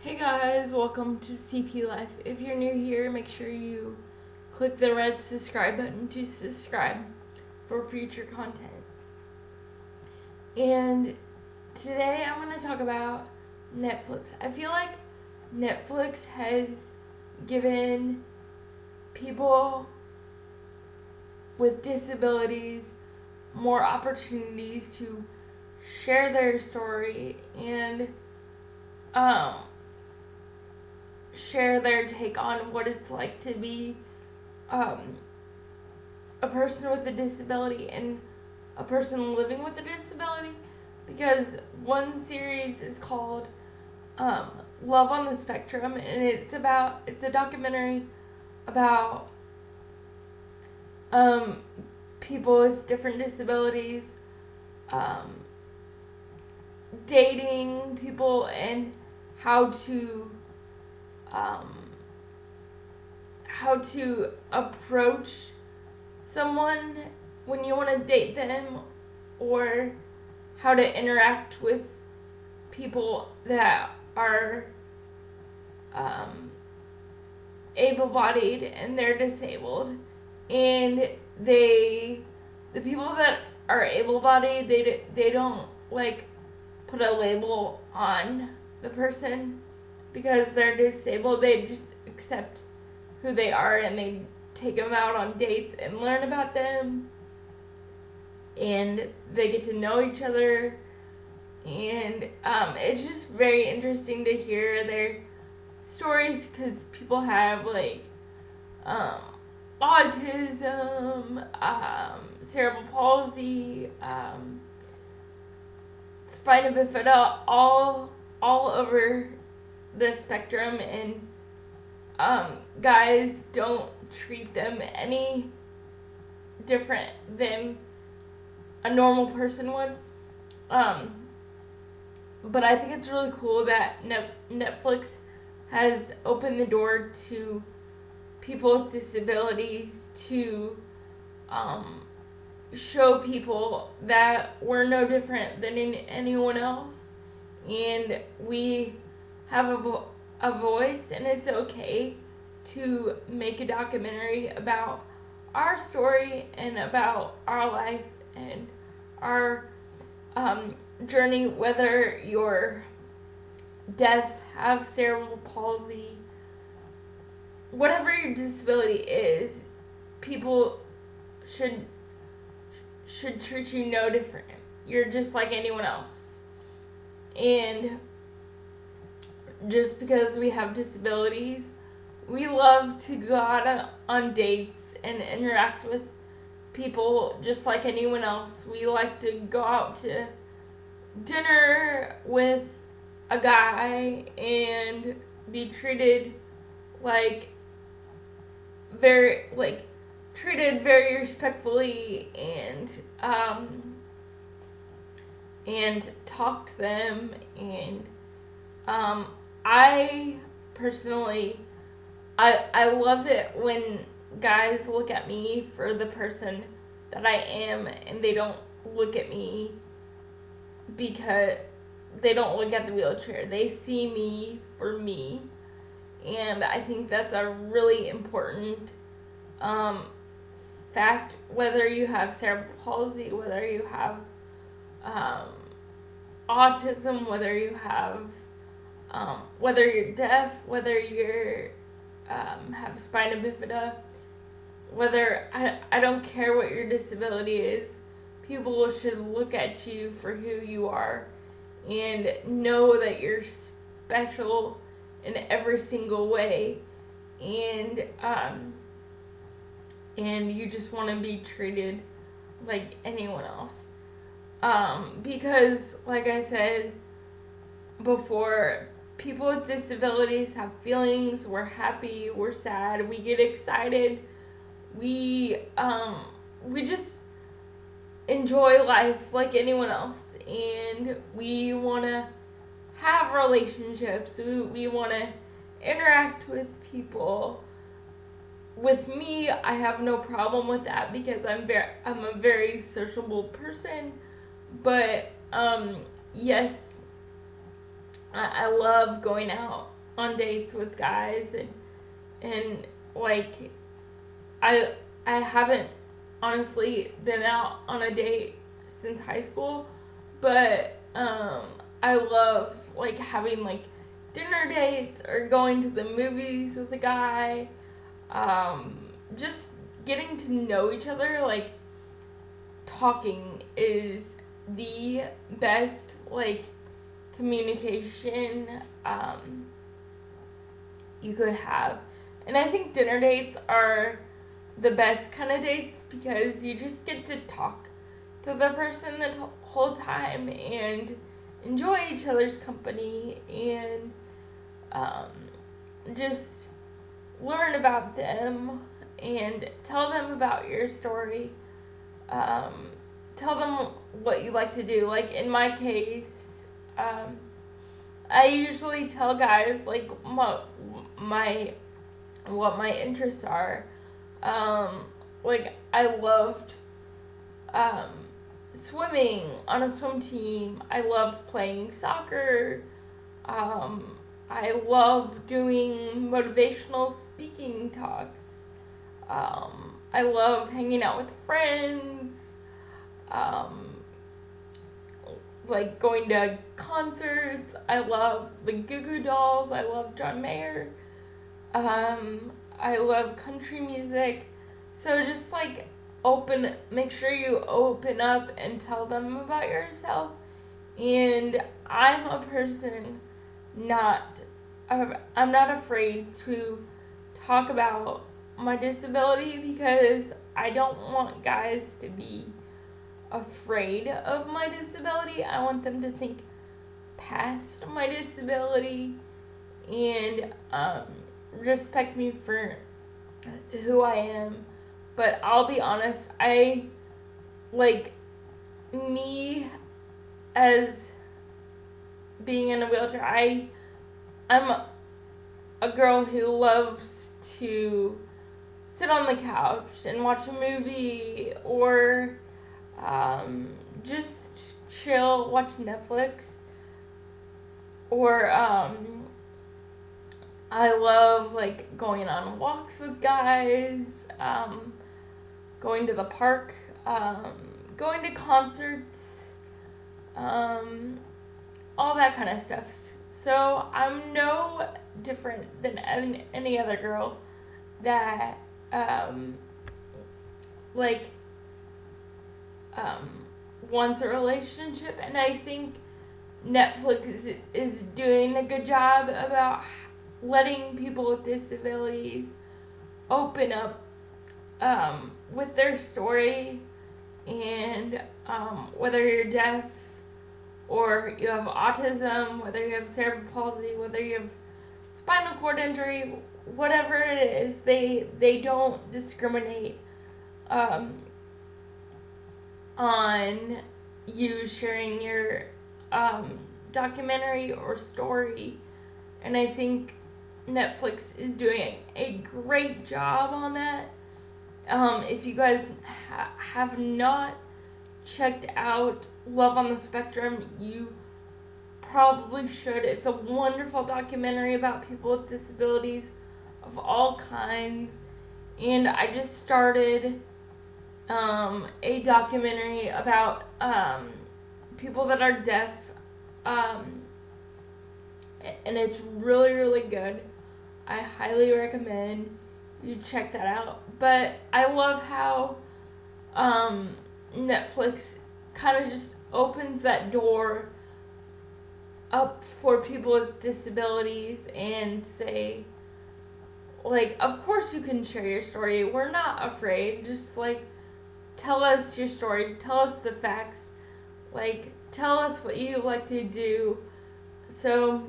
Hey guys, welcome to CP Life. If you're new here, make sure you click the red subscribe button to subscribe for future content. And today I'm going to talk about Netflix. I feel like Netflix has given people with disabilities more opportunities to share their story and share their take on what it's like to be um, a person with a disability and a person living with a disability, because one series is called Love on the Spectrum, and it's a documentary about people with different disabilities dating people and how to approach someone when you want to date them, or how to interact with people that are able-bodied and they're disabled. And the people that are able-bodied, they don't like put a label on the person because they're disabled. They just accept who they are, and they take them out on dates and learn about them, and they get to know each other. And it's just very interesting to hear their stories, because people have like autism, cerebral palsy, spina bifida, all over the spectrum, and guys don't treat them any different than a normal person would. But I think it's really cool that Netflix has opened the door to people with disabilities to show people that we're no different than anyone else, and we have a voice, and it's okay to make a documentary about our story and about our life and our journey, whether you're deaf, have cerebral palsy, whatever your disability is. People should treat you no different. You're just like anyone else. And just because we have disabilities, we love to go out on dates and interact with people just like anyone else. We like to go out to dinner with a guy and be treated very respectfully, and talk to them. And I personally, I love it when guys look at me for the person that I am, and they don't look at me because they don't look at the wheelchair. They see me for me. And I think that's a really important fact, whether you have cerebral palsy, whether you have autism, whether you have whether you're deaf, whether you're have spina bifida, whether I don't care what your disability is. People should look at you for who you are and know that you're special in every single way, and you just want to be treated like anyone else. Because, like I said before, people with disabilities have feelings. We're happy, we're sad, we get excited. We just enjoy life like anyone else, and we want to have relationships. We want to interact with people. With me, I have no problem with that because I'm a very sociable person. But yes, I love going out on dates with guys, and like I haven't honestly been out on a date since high school, but I love like having like dinner dates or going to the movies with a guy, just getting to know each other. Like talking is the best like communication you could have. And I think dinner dates are the best kind of dates because you just get to talk to the person the whole time and enjoy each other's company and just learn about them and tell them about your story. Tell them what you like to do. Like in my case, I usually tell guys like what my interests are. Like I loved swimming on a swim team. I loved playing soccer. I love doing motivational speaking talks. I love hanging out with friends. Like going to concerts. I love the Goo Goo Dolls. I love John Mayer. I love country music. So just like make sure you open up and tell them about yourself. And I'm a person I'm not afraid to talk about my disability because I don't want guys to be afraid of my disability. I want them to think past my disability and respect me for who I am. But I'll be honest, I like me as being in a wheelchair. I'm a girl who loves to sit on the couch and watch a movie or just chill, watch Netflix. Or I love like going on walks with guys, going to the park, going to concerts, all that kind of stuff. So I'm no different than any other girl that wants a relationship, and I think Netflix is doing a good job about letting people with disabilities open up with their story, and whether you're deaf or you have autism, whether you have cerebral palsy, whether you have spinal cord injury, whatever it is, they don't discriminate on you sharing your documentary or story. And I think Netflix is doing a great job on that. If you guys have not checked out Love on the Spectrum, you probably should. It's a wonderful documentary about people with disabilities of all kinds. And I just started a documentary about people that are deaf, and it's really, really good. I highly recommend you check that out. But I love how Netflix kind of just opens that door up for people with disabilities and say, like, of course you can share your story. We're not afraid. Just, like, tell us your story. Tell us the facts. Like, tell us what you like to do. So,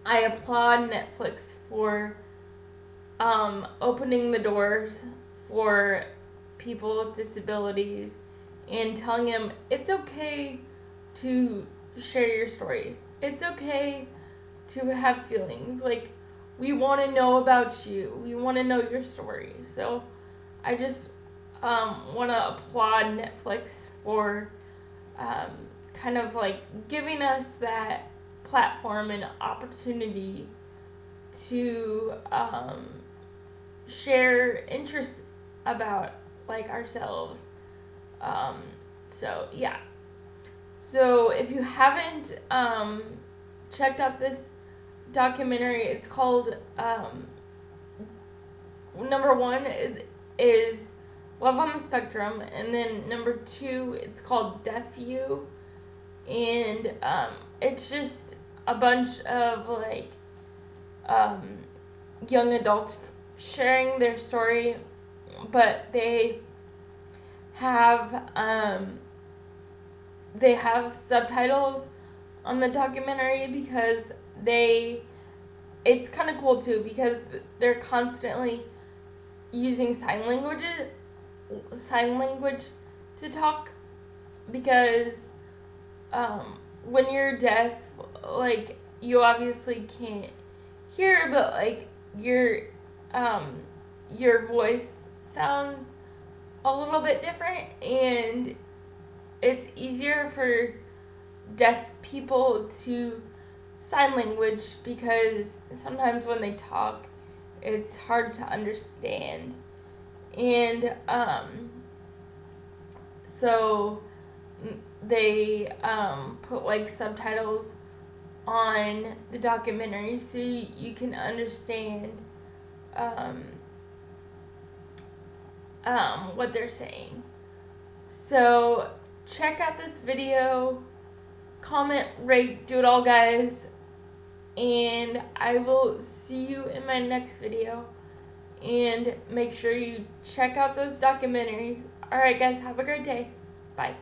I applaud Netflix for opening the doors for people with disabilities and telling them it's okay to share your story. It's okay to have feelings. Like, we want to know about you. We want to know your story. So I just want to applaud Netflix for kind of like giving us that platform and opportunity to share interests about like ourselves. So yeah. So if you haven't checked out this documentary, it's called number one is Love on the Spectrum, and then number two, it's called Deaf You, and it's just a bunch of like young adults sharing their story, but they have subtitles on the documentary because it's kind of cool too because they're constantly using sign language to talk, because when you're deaf, like, you obviously can't hear, but like your voice sounds a little bit different, and it's easier for deaf people to sign language because sometimes when they talk, it's hard to understand. And so they put like subtitles on the documentary so you can understand what they're saying. So check out this video, comment, rate, do it all, guys, and I will see you in my next video. And make sure you check out those documentaries. Alright guys, have a great day. Bye.